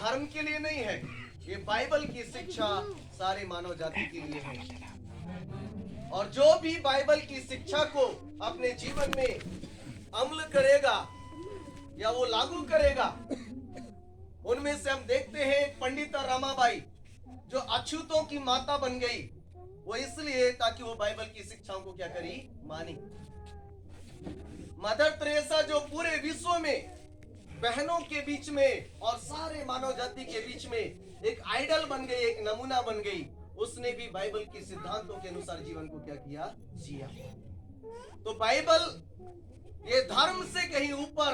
धर्म के लिए नहीं है, ये बाइबल की शिक्षा सारे मानव जाति के लिए है। और जो भी बाइबल की शिक्षा को अपने जीवन में अमल करेगा या वो लागू करेगा, उनमें से हम देखते हैं पंडित रमाबाई जो अछूतों की माता बन गई, वो इसलिए ताकि वो बाइबल की शिक्षाओं को क्या करी, मानी। मदर तेरेसा जो पूरे विश्व में बहनों के बीच में और सारे मानव जाति के बीच में एक आइडल बन गई, एक नमूना बन गई, उसने भी बाइबल के सिद्धांतों के अनुसार जीवन को क्या किया, जिया। तो बाइबल ये धर्म से कहीं ऊपर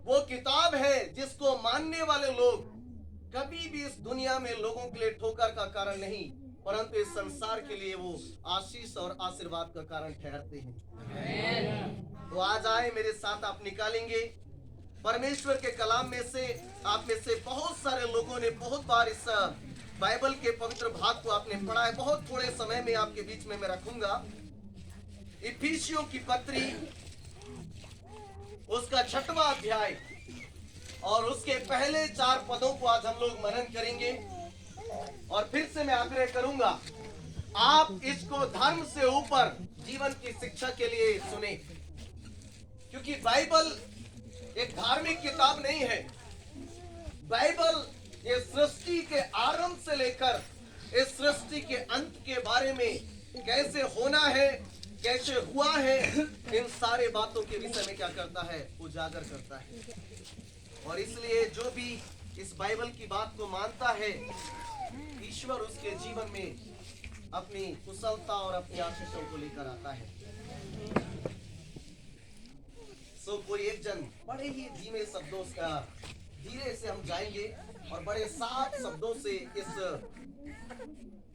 वो किताब है जिसको मानने वाले लोग कभी भी इस दुनिया में लोगों के लिए ठोकर का कारण नहीं, परंतु इस संसार के लिए वो आशीष और आशीर्वाद का कारण ठहरते हैं। तो आज आए मेरे साथ, आप निकालेंगे परमेश्वर के कलाम में से। आप में से बहुत सारे लोगों ने बहुत बार इस बाइबल के पवित्र भाग को आपने पढ़ा है। बहुत थोड़े समय में आपके बीच में मैं रखूंगा इफिसियों की पत्री, उसका 6वां अध्याय और उसके पहले 4 पदों को आज हम लोग मनन करेंगे। और फिर से मैं आग्रह करूंगा, आप इसको धर्म से ऊपर जीवन की शिक्षा के लिए सुने, क्योंकि बाइबल एक धार्मिक किताब नहीं है। बाइबल ये सृष्टि के आरंभ से लेकर इस सृष्टि के अंत के बारे में कैसे होना है, कैसे हुआ है, इन सारे बातों के विषय में क्या करता है, उजागर करता है। और इसलिए जो भी इस बाइबल की बात को मानता है, ईश्वर उसके जीवन में अपनी कुशलता और अपनी आशीषों को लेकर आता है। कोई एक जन बड़े ही धीमे शब्दों का, धीरे से हम जाएंगे और बड़े साफ शब्दों से इस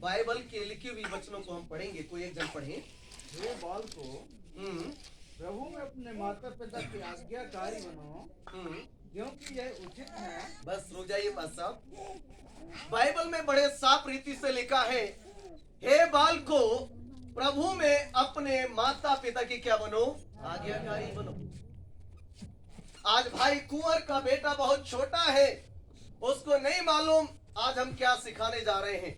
बाइबल के लिखी हुई वचनों को हम पढ़ेंगे। कोई एक जन पढ़े। हे बाल को प्रभु में अपने माता पिता की आज्ञाकारी बनो, क्योंकि यह उचित है। बस रुक जाइए पास साहब। बाइबल में बड़े साफ रीति से लिखा है, हे बाल को प्रभु में अपने माता पिता की क्या बनो, आज्ञाकारी बनो। आज भाई कुंवर का बेटा बहुत छोटा है, उसको नहीं मालूम आज हम क्या सिखाने जा रहे हैं,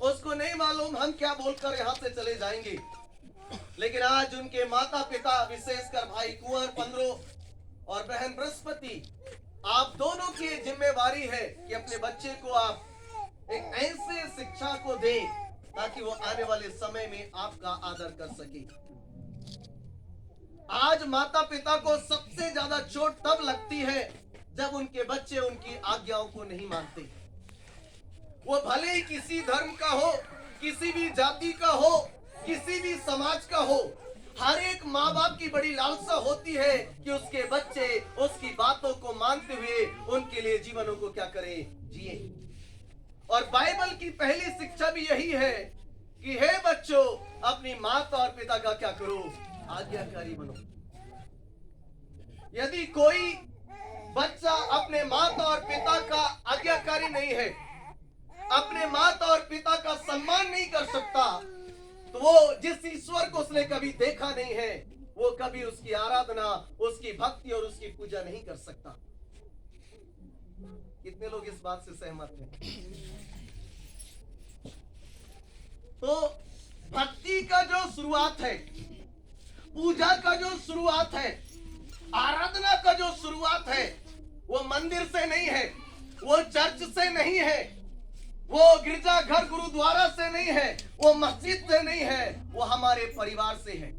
उसको नहीं मालूम हम क्या बोलकर यहाँ से चले जाएंगे। लेकिन आज उनके माता पिता, विशेषकर भाई कुंवर 15 और बहन बृहस्पति, आप दोनों की जिम्मेवारी है कि अपने बच्चे को आप एक ऐसे शिक्षा को दें ताकि वो आने वाले समय में आपका आदर कर सके। आज माता पिता को सबसे ज्यादा चोट तब लगती है जब उनके बच्चे उनकी आज्ञाओं को नहीं मानते। वो भले ही किसी धर्म का हो, किसी भी जाति का हो, किसी भी समाज का हो, हर एक माँ बाप की बड़ी लालसा होती है कि उसके बच्चे उसकी बातों को मानते हुए उनके लिए जीवनों को क्या करें, जिए। और बाइबल की पहली शिक्षा भी यही है कि हे बच्चों, अपनी माता और पिता का क्या करो, आज्ञाकारी बनो। यदि कोई बच्चा अपने माता और पिता का आज्ञाकारी नहीं है, अपने माता और पिता का सम्मान नहीं कर सकता, तो वो जिस ईश्वर को उसने कभी देखा नहीं है, वो कभी उसकी आराधना, उसकी भक्ति और उसकी पूजा नहीं कर सकता। कितने लोग इस बात से सहमत हैं? तो भक्ति का जो शुरुआत है, पूजा का जो शुरुआत है, आराधना का जो शुरुआत है, वो मंदिर से नहीं है, वो चर्च से नहीं है, वो गिरजाघर गुरुद्वारा से नहीं है, वो मस्जिद से नहीं है, वो हमारे परिवार से है।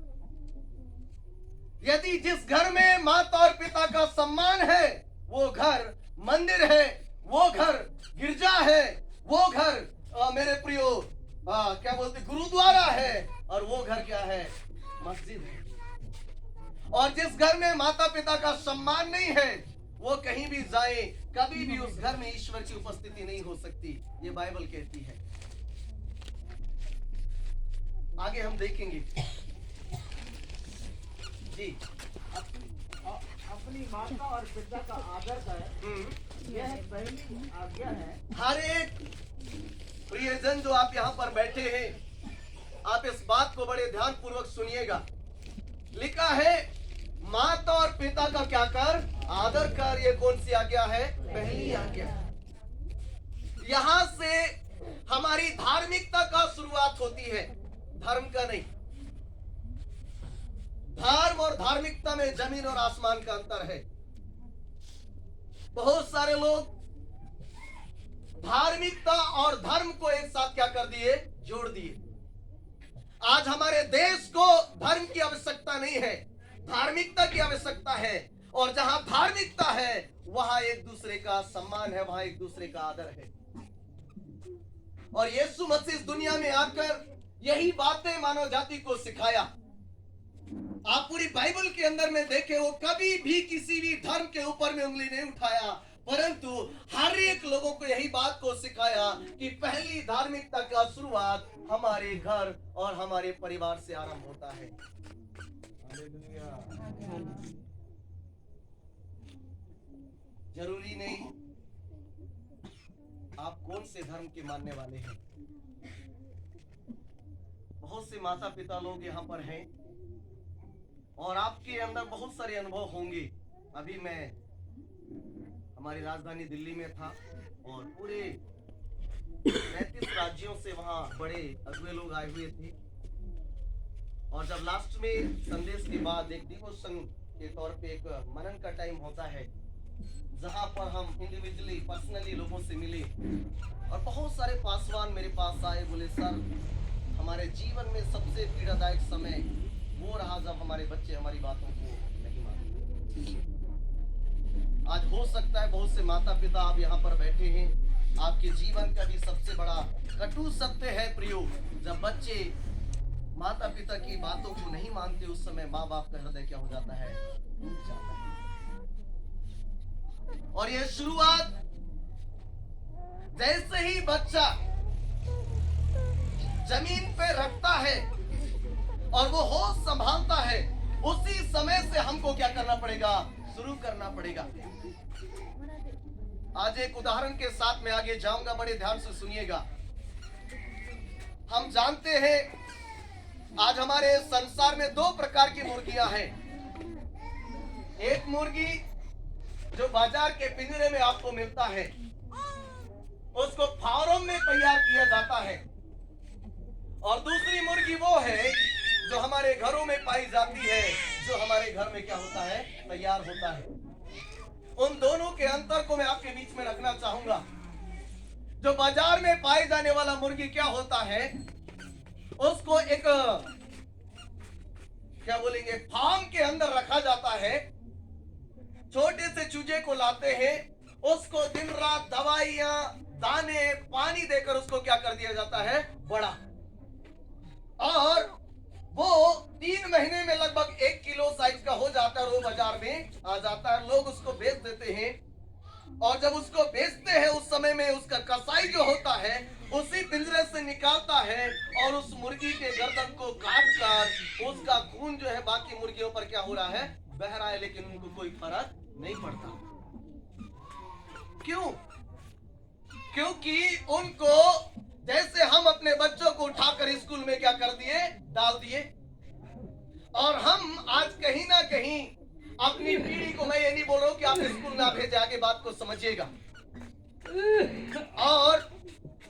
यदि जिस घर में माता और पिता का सम्मान है, वो घर मंदिर है, वो घर गिरजा है, वो घर मेरे प्रियो क्या बोलते गुरुद्वारा है, और वो घर क्या है, मस्जिद है। और जिस घर में माता पिता का सम्मान नहीं है, वो कहीं भी जाए, कभी भी उस घर में ईश्वर की उपस्थिति नहीं हो सकती, ये बाइबल कहती है। आगे हम देखेंगे जी। अपनी माता और पिता का आदर कर, यह पहली आज्ञा है। हर एक प्रियजन जो आप यहाँ पर बैठे हैं, आप इस बात को बड़े ध्यान पूर्वक सुनिएगा। लिखा है माता और पिता का क्या कर, आदर कर। ये कौन सी आज्ञा है? पहली आज्ञा। यहां से हमारी धार्मिकता का शुरुआत होती है, धर्म का नहीं। धर्म और धार्मिकता में जमीन और आसमान का अंतर है। बहुत सारे लोग धार्मिकता और धर्म को एक साथ क्या कर दिए, जोड़ दिए। आज हमारे देश को धर्म की आवश्यकता नहीं है, धार्मिकता की आवश्यकता है। और जहां धार्मिकता है वहां एक दूसरे का सम्मान है, वहां एक दूसरे का आदर है। और यीशु मसीह इस दुनिया में आकर यही बातें मानव जाति को सिखाया। आप पूरी बाइबल के अंदर में देखें, वो कभी भी किसी भी धर्म के ऊपर में उंगली नहीं उठाया, परंतु हर एक लोगों को यही बात को सिखाया कि पहली धार्मिकता का शुरुआत हमारे घर और हमारे परिवार से आरंभ होता है। जरूरी नहीं आप कौन से धर्म के मानने वाले हैं। बहुत से माता पिता लोग यहाँ पर हैं और आपके अंदर बहुत सारे अनुभव होंगे। अभी मैं हमारी राजधानी दिल्ली में था और पूरे 35 राज्यों से वहाँ बड़े अगुए लोग आए हुए थे। और जब लास्ट में संदेश के बाद एक डिवोशन के तौर पे एक मनन का टाइम होता है, जहाँ पर हम इंडिविजुअली पर्सनली लोगों से मिले और बहुत सारे पासवान मेरे पास आए, बोले सर हमारे जीवन में सबसे पीड़ादायक समय वो रहा जब हमारे बच्चे हमारी बातों को नहीं मानते। आज हो सकता है बहुत से माता पिता आप यहाँ पर बैठे हैं, आपके जीवन का भी सबसे बड़ा कटु सत्य है प्रियो, जब बच्चे माता पिता की बातों को नहीं मानते उस समय माँ बाप का हृदय क्या हो जाता है, टूट जाता है। और ये शुरुआत जैसे ही बच्चा जमीन पे रखता है और वो होश संभालता है, उसी समय से हमको क्या करना पड़ेगा, शुरू करना पड़ेगा। आज एक उदाहरण के साथ मैं आगे जाऊंगा, बड़े ध्यान से सुनिएगा। हम जानते हैं आज हमारे संसार में 2 प्रकार की मुर्गियां हैं। एक मुर्गी जो बाजार के पिंजरे में आपको मिलता है, उसको फार्म में तैयार किया जाता है, और दूसरी मुर्गी वो है जो हमारे घरों में पाई जाती है, जो हमारे घर में क्या होता है, तैयार होता है। उन दोनों के अंतर को मैं आपके बीच में रखना चाहूंगा। जो बाजार में पाए जाने वाला मुर्गी क्या होता है, उसको एक क्या बोलेंगे, फार्म के अंदर रखा जाता है। छोटे से चूजे को लाते हैं, उसको दिन रात दवाइयां, दाने, पानी देकर उसको क्या कर दिया जाता है, बड़ा। और वो 3 महीने में लगभग 1 किलो साइज का हो जाता है, वो बाजार में आ जाता है। लोग उसको बेच देते हैं, और जब उसको बेचते हैं उस समय में उसका कसाई जो होता है उसी पिंजरे से निकालता है और उस मुर्गी के गर्दन को काट कर उसका खून जो है बाकी मुर्गियों पर क्या हो रहा है, बह रहा है, लेकिन उनको कोई फर्क नहीं पड़ता। क्यों? क्योंकि उनको, जैसे हम अपने बच्चों को उठाकर स्कूल में क्या कर दिए, डाल दिए, और हम आज कहीं ना कहीं अपनी पीढ़ी को, मैं ये नहीं बोल रहा हूं कि आप स्कूल ना भेजे, आगे बात को समझिएगा। और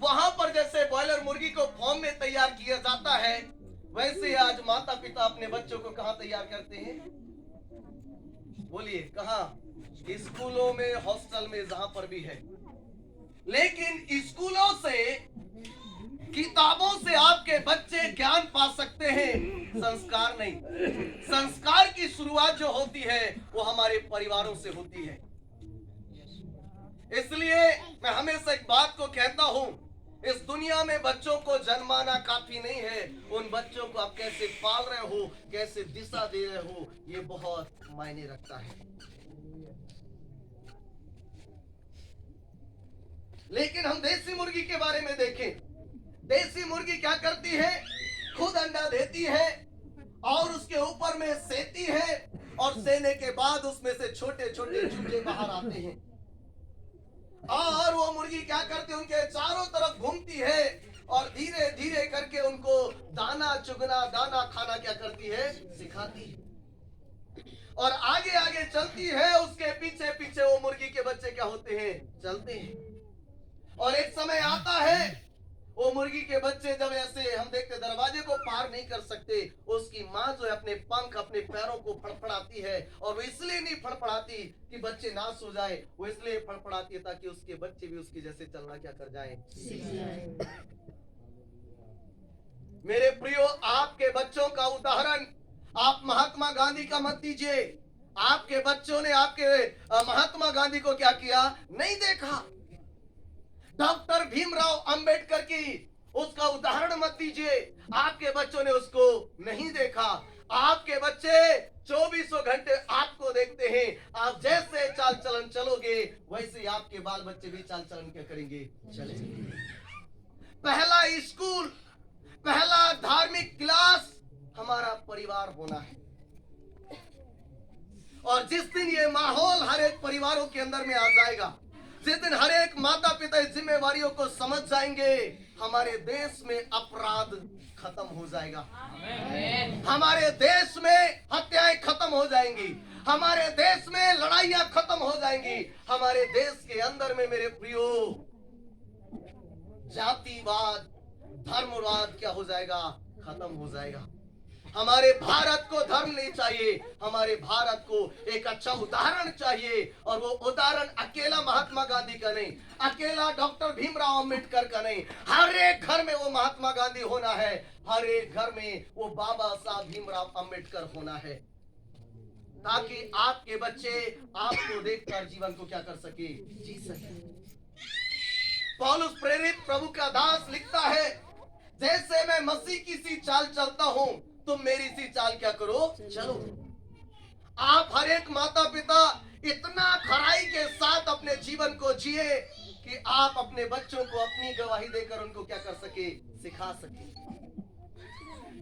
वहां पर जैसे बॉयलर मुर्गी को फॉर्म में तैयार किया जाता है, वैसे आज माता पिता अपने बच्चों को कहां तैयार करते हैं, बोलिए कहां? स्कूलों में, हॉस्टल में, जहां पर भी है। लेकिन स्कूलों से, किताबों से आपके बच्चे ज्ञान पा सकते हैं, संस्कार नहीं। संस्कार की शुरुआत जो होती है वो हमारे परिवारों से होती है। इसलिए मैं हमेशा एक बात को कहता हूं, इस दुनिया में बच्चों को जन्माना काफी नहीं है, उन बच्चों को आप कैसे पाल रहे हो, कैसे दिशा दे रहे हो, ये बहुत मायने रखता है। लेकिन हम देसी मुर्गी के बारे में देखें। देसी मुर्गी क्या करती है, खुद अंडा देती है और उसके ऊपर में सेती है, और सेने के बाद उसमें से छोटे छोटे चूजे बाहर आते हैं, और वो मुर्गी क्या करती है, उनके चारों तरफ घूमती है और धीरे धीरे करके उनको दाना चुगना, दाना खाना क्या करती है, सिखाती है। और आगे आगे चलती है, उसके पीछे पीछे वो मुर्गी के बच्चे क्या होते हैं, चलते हैं। और एक समय आता है, वो मुर्गी के बच्चे जब ऐसे हम देखते दरवाजे को पार नहीं कर सकते, उसकी माँ जो है अपने पंख अपने पैरों को फड़फड़ाती है। और वो इसलिए नहीं फड़फड़ाती कि बच्चे नाश हो जाए, वो इसलिए फड़फड़ाती है ताकि उसके बच्चे भी उसकी जैसे चलना क्या कर जाए, सीख जाए। मेरे प्रियो, आपके बच्चों का उदाहरण आप महात्मा गांधी का मत दीजिए। आपके बच्चों ने आपके महात्मा गांधी को क्या किया, नहीं देखा। डॉक्टर भीमराव अंबेडकर की उसका उदाहरण मत दीजिए, आपके बच्चों ने उसको नहीं देखा। आपके बच्चे 24 घंटे आपको देखते हैं। आप जैसे चाल चलन चलोगे, वैसे ही आपके बाल बच्चे भी चाल चलन क्या करेंगे, चलेंगे। पहला स्कूल, पहला धार्मिक क्लास हमारा परिवार होना है। और जिस दिन ये माहौल हर एक परिवारों के अंदर में आ जाएगा, जिस दिन हर एक माता पिता इस जिम्मेवारियों को समझ जाएंगे, हमारे देश में अपराध खत्म हो जाएगा, हमारे देश में हत्याएं खत्म हो जाएंगी, हमारे देश में लड़ाइयां खत्म हो जाएंगी, हमारे देश के अंदर में मेरे प्रियो जातिवाद धर्मवाद क्या हो जाएगा, खत्म हो जाएगा। हमारे भारत को धर्म नहीं चाहिए, हमारे भारत को एक अच्छा उदाहरण चाहिए। और वो उदाहरण अकेला महात्मा गांधी का नहीं, अकेला डॉक्टर भीमराव अंबेडकर का नहीं, हर एक घर में वो महात्मा गांधी होना है, हर एक घर में वो बाबा साहब भीमराव अंबेडकर होना है, ताकि आपके बच्चे आपको देखकर जीवन को क्या कर सके, जी सके। पौलुस प्रेरित प्रभु का दास लिखता है, जैसे मैं मसीह की सी चाल चलता हूं, तुम मेरी सी चाल क्या करो, चलो। आप हर एक माता पिता इतना खराई के साथ अपने जीवन को जिए कि आप अपने बच्चों को अपनी गवाही देकर उनको क्या कर सके, सिखा सके।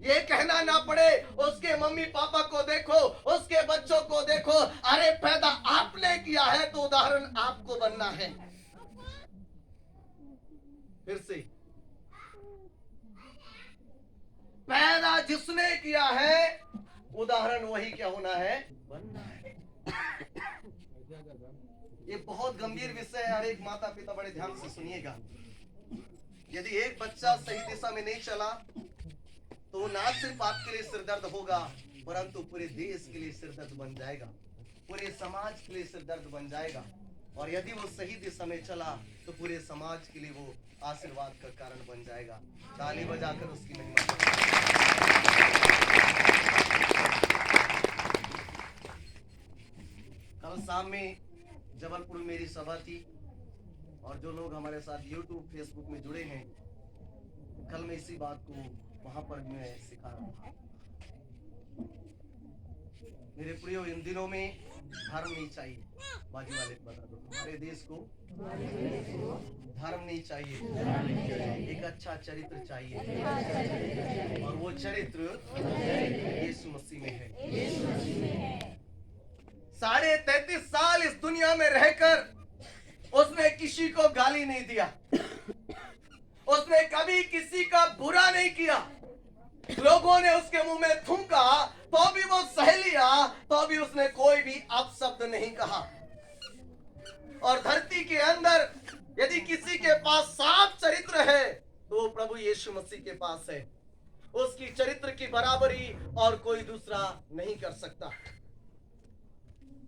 ये कहना ना पड़े उसके मम्मी पापा को देखो, उसके बच्चों को देखो, अरे पैदा आपने किया है तो उदाहरण आपको बनना है। फिर से, पैदा जिसने किया है उदाहरण वही क्या होना है, बनना है। ये बहुत गंभीर विषय है, हर एक माता पिता बड़े ध्यान से सुनिएगा। यदि एक बच्चा सही दिशा में नहीं चला तो ना सिर्फ आपके लिए सिरदर्द होगा, परंतु पूरे देश के लिए सिरदर्द बन जाएगा, पूरे समाज के लिए सिरदर्द बन जाएगा। और यदि वो सही दिशा में चला तो पूरे समाज के लिए वो आशीर्वाद का कारण बन जाएगा। ताली बजाकर उसकी महिमा कल शाम में जबलपुर में मेरी सभा थी, और जो लोग हमारे साथ YouTube फेसबुक में जुड़े हैं, कल मैं इसी बात को वहां पर मैं सिखा रहा था। मेरे प्रियो, इन दिनों में धर्म नहीं चाहिए, बाजू वाले को बता दो, हमारे देश को धर्म नहीं चाहिए, एक अच्छा चरित्र चाहिए, और वो चरित्र यीशु मसीह में है। 33.5 साल इस दुनिया में रहकर उसने किसी को गाली नहीं दिया, उसने कभी किसी का बुरा नहीं किया। लोगों ने उसके मुंह में थूका तो भी वो सह लिया, तो भी उसने कोई भी अपशब्द नहीं कहा। और धरती के अंदर यदि किसी के पास साफ चरित्र है तो वो प्रभु यीशु मसीह के पास है। उसकी चरित्र की बराबरी और कोई दूसरा नहीं कर सकता।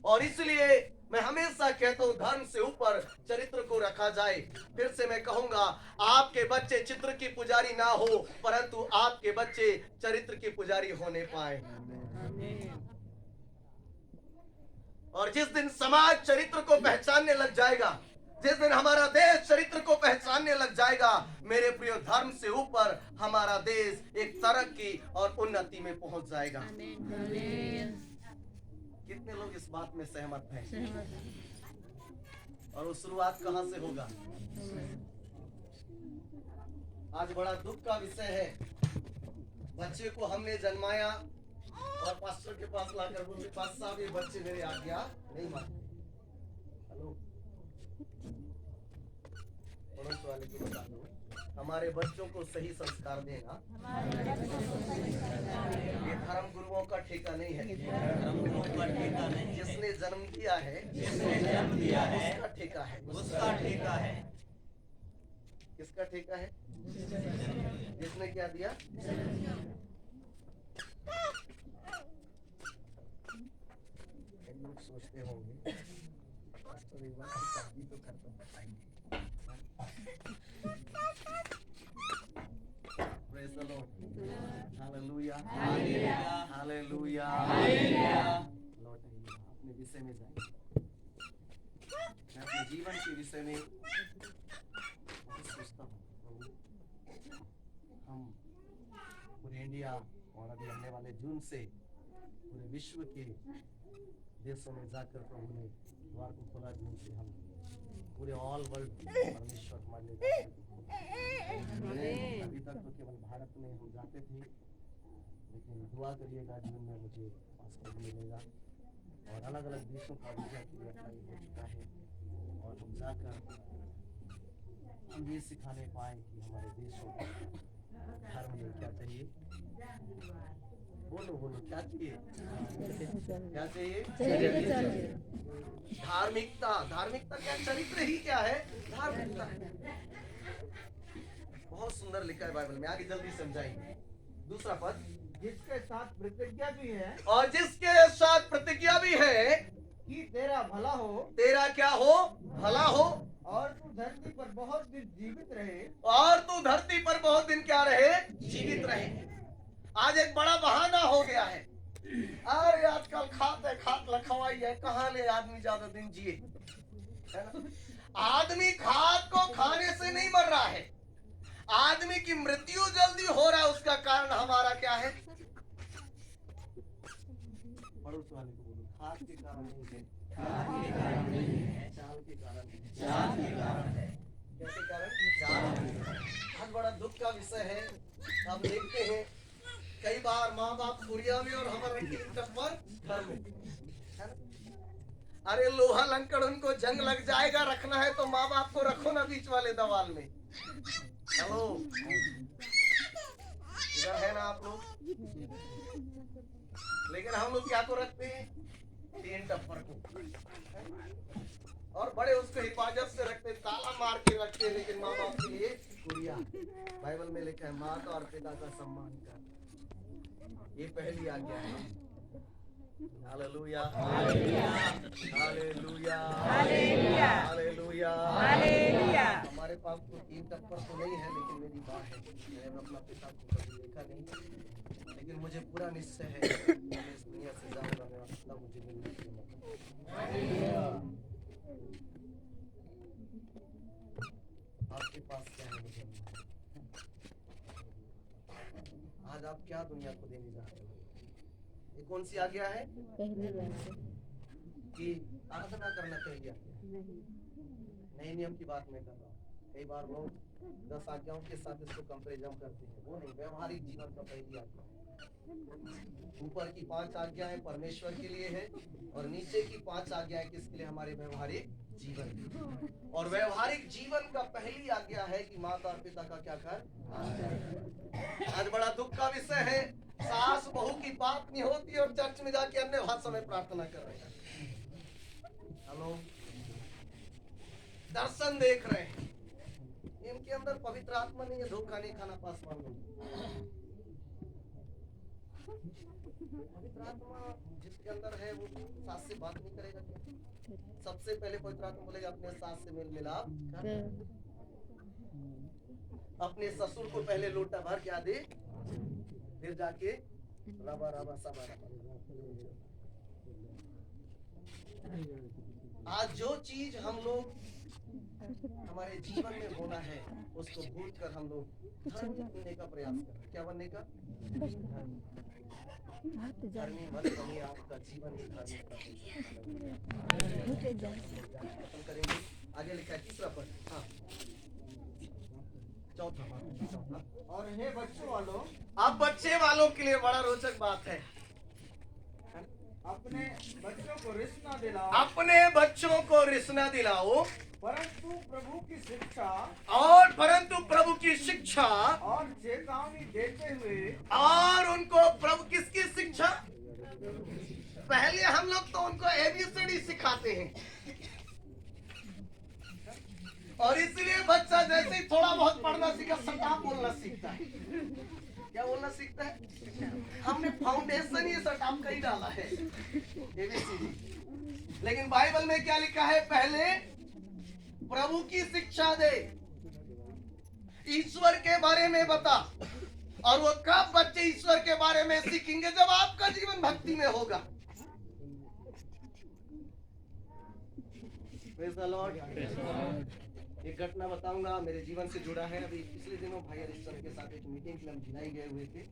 और इसलिए मैं हमेशा कहता हूं, धर्म से ऊपर चरित्र को रखा जाए। फिर से मैं कहूंगा, आपके बच्चे चित्र की पुजारी ना हो, परंतु आपके बच्चे चरित्र की पुजारी होने पाए। और जिस दिन समाज चरित्र को पहचानने लग जाएगा, जिस दिन हमारा देश चरित्र को पहचानने लग जाएगा, मेरे प्रिय, धर्म से ऊपर हमारा देश एक तरक्की और उन्नति में पहुंच जाएगा। कितने लोग इस बात में सहमत हैं? और वो शुरुआत कहां से होगा? आज बड़ा दुख का विषय है, बच्चे को हमने जन्माया और पास्टर के पास लाकर बोले, पास्टर साहब ये बच्चे मेरे आज्ञा नहीं मानते। हेलो, पड़ोस वाले को बता दो, हमारे बच्चों को सही संस्कार देना ये धर्म गुरुओं का ठेका नहीं है। धर्म गुरुओं का ठेका नहीं है। जिसने जन्म दिया है उसका ठेका है। उसका ठेका है। किसका ठेका है? जिसने क्या दिया? लोग सोचते होंगे पास्टर एक बार शादी तो कर तो बताएंगे। Praise the Lord. Hallelujah. Hallelujah. लौट आइए, अपने विषय में जाएं। मैं अपने जीवन के विषय में बहुत सोचता हूँ। हम पूरे इंडिया और अभी आने वाले जून से पूरे विश्व के देशों में जाकर प्रभु ने द्वार को खोला, जून से हम पूरे ऑल वर्ल्ड परमेश्वर हमारे लिए अभी तक तो केवल भारत में हम जाते थे, लेकिन दुआ करिएगा जून में मुझे पासपोर्ट मिलेगा और अलग अलग देशों का वीजा के लिए अप्लाई हो चुका है और हम जाकर हम ये सिखाने पाए कि हमारे देशों को धर्म में क्या चाहिए। बोलो बोलो क्या चाहिए? क्या चाहिए? धार्मिकता। धार्मिकता क्या? चरित्र ही क्या है? धार्मिकता है। बहुत सुंदर लिखा है बाइबल में, आगे जल्दी समझाएंगे। दूसरा पद, जिसके साथ प्रतिज्ञा भी है और जिसके साथ प्रतिज्ञा भी है कि तेरा भला हो, तेरा क्या हो? भला हो, और तू धरती पर बहुत दिन जीवित रहे। और तू धरती पर बहुत दिन क्या रहे? जीवित रहे। आज एक बड़ा बहाना हो गया है, अरे आजकल खात लखवाई है, कहाँ ले आदमी ज्यादा दिन जिए, है ना? आदमी खाद को खाने से नहीं मर रहा है, आदमी की मृत्यु जल्दी हो रहा है। उसका कारण हमारा क्या है? पड़ोस वाले को बोलो, खाद के कारण नहीं है, चाल के कारण है। कैसे कारण? चाल। बहुत बड़ा दुख का विषय है। आप देखते हैं कई बार माँ बाप कुरिया में और हमारे टप्पर घर में, है ना? अरे लोहा लंकड़ उनको जंग लग जाएगा, रखना है तो माँ बाप को रखो ना बीच वाले दवाल में। हेलो, इधर है ना आप लोग? लेकिन हम लोग क्या को रखते हैं? तीन टप्पर को, और बड़े उसको हिफाजत से रखते, ताला मार के रखते, लेकिन माँ बाप के लिए कुरिया। बाइबल में लिखा है माता और पिता का सम्मान कर, ये पहली आज्ञा है। Hallelujah, hallelujah, hallelujah, hallelujah, hallelujah. हमारे पास तो तीन टप्पर तो नहीं है, लेकिन मेरी माँ है। मैंने अपना पिता को कभी देखा नहीं, लेकिन मुझे पूरा निश्चय है मैं इस दुनिया से जाऊंगा, मेरा पिता मुझे मिलने के लिए। आपके पास क्या है मुझे? आज आप क्या दुनिया को देने जा रहे हो? ये कौन सी आज्ञा है? कि आराधना करना चाहिए। नए नियम की बात मैं कर रहा हूँ। कई बार लोग 10 आज्ञाओं के साथ इसको कंपैरिजन करते हैं, वो नहीं, व्यवहारिक जीवन का पहली आज्ञा। ऊपर की 5 आज्ञाएं परमेश्वर के लिए है और नीचे की 5 आज्ञाएं किसके लिए? हमारे व्यवहारिक जीवन। और व्यवहारिक जीवन का पहली आज्ञा है कि माता और पिता का क्या कर। आज बड़ा दुख का विषय है, सास बहू की बात नहीं होती और चर्च में जाके अन्य भाषा में प्रार्थना कर रहे हैं। हेलो, दर्शन देख रहे हैं, इनके अंदर पवित्र आत्मा नहीं है, धोखा नहीं खाना पासवान लोग। पवित्र आत्मा जिसके अंदर है वो सास से बात नहीं करेगा क्या? सबसे पहले पवित्र आत्मा बोलेगा अपने सास से मेल मिलाप कर। अपने ससुर को पहले लोटा भर क्या दे, फिर जाके रबा रबा सबा रबा। आज जो चीज हम लोग हमारे जीवन में होना है उसको भूल कर हम लोग धर्मी बनने का प्रयास कर रहे हैं। क्या बनने का? धर्मी मत बनिए, आपका जीवन ही धार्मिकता करेंगे। आगे लिखा है तीसरा पद, हाँ चौथा। और हे बच्चों वालों, अब बच्चे वालों के लिए बड़ा रोचक बात है। अपने बच्चों को रिश्ना दिलाओ, अपने बच्चों को रिश्ना दिलाओ परंतु प्रभु की शिक्षा और परंतु प्रभु की शिक्षा और चेतावनी देते हुए और उनको प्रभु किसकी शिक्षा? पहले हम लोग तो उनको एबीसीडी सिखाते हैं और इसलिए बच्चा जैसे ही थोड़ा बहुत पढ़ना सीखा सटाप बोलना सीखता है। क्या बोलना सीखता है? हमने फाउंडेशन ये सटाप का ही डाला है एबीसीडी। लेकिन बाइबल में क्या लिखा है? पहले प्रभु की शिक्षा दे, ईश्वर के बारे में बता। और वो कब बच्चे ईश्वर के बारे में सीखेंगे? जब आपका जीवन भक्ति में होगा। Praise the Lord। एक घटना बताऊंगा, मेरे जीवन से जुड़ा है। अभी पिछले दिनों भाई हरिश्चंद्र के साथ एक मीटिंग के लिए हम भिलाई गए हुए थे।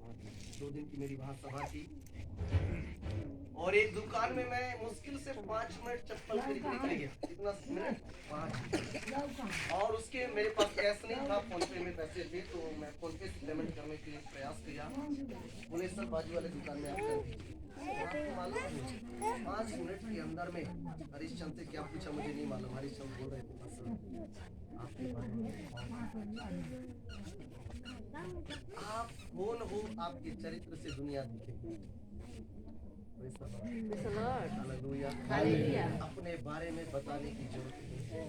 2 दिन की मेरी वहां सभा थी और एक दुकान में मैं मुश्किल से 5 मिनट चप्पल खरीदने के लिए गया। कितना मिनट? 5। और उसके मेरे पास कैश नहीं था, फोन पे में पैसे थे, तो मैं फोन पे से पेमेंट करने के लिए प्रयास किया। बोले सर बाजू वाले दुकान में आप कर दीजिए। आपको मालूम है 5 मिनट के अंदर में हरिश्चंद्र से क्या पूछा मुझे नहीं मालूम। हरिश्चंद्र बोल रहे थे बस आपके बारे में, आप कौन हो, आपके चरित्र से दुनिया दिखेगी। हालेलुया। अपने बारे में बताने की जरूरत नहीं है।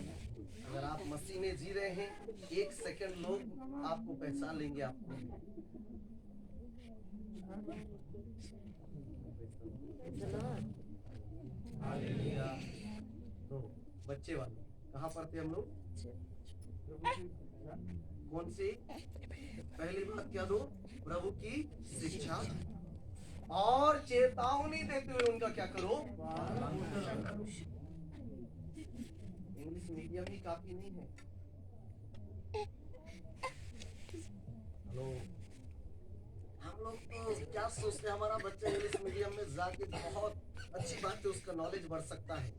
अगर आप मसीह में जी रहे हैं, 1 सेकंड लोग आपको पहचान लेंगे। आपको हालेलुया। तो बच्चे वाले कहाँ पर थे हम लोग? कौन सी? पहली बात क्या दो? प्रभु की शिक्षा और चेतावनी देते हुए उनका क्या करो? इंग्लिश मीडियम ही काफी नहीं है। हेलो, हम लोग तो क्या सोचते हैं हमारा बच्चा इंग्लिश मीडियम में जाके बहुत अच्छी बात है, उसका नॉलेज बढ़ सकता है,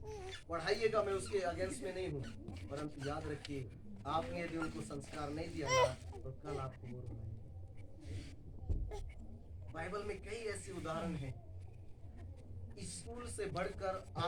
पढ़ाइएगा, मैं उसके अगेंस्ट में नहीं हूँ। परंतु याद रखिए, आपने यदि उनको संस्कार नहीं दिया ना तो कल आपको वो रोना है। बाइबल में कई ऐसे उदाहरण हैं, स्कूल से बढ़कर आप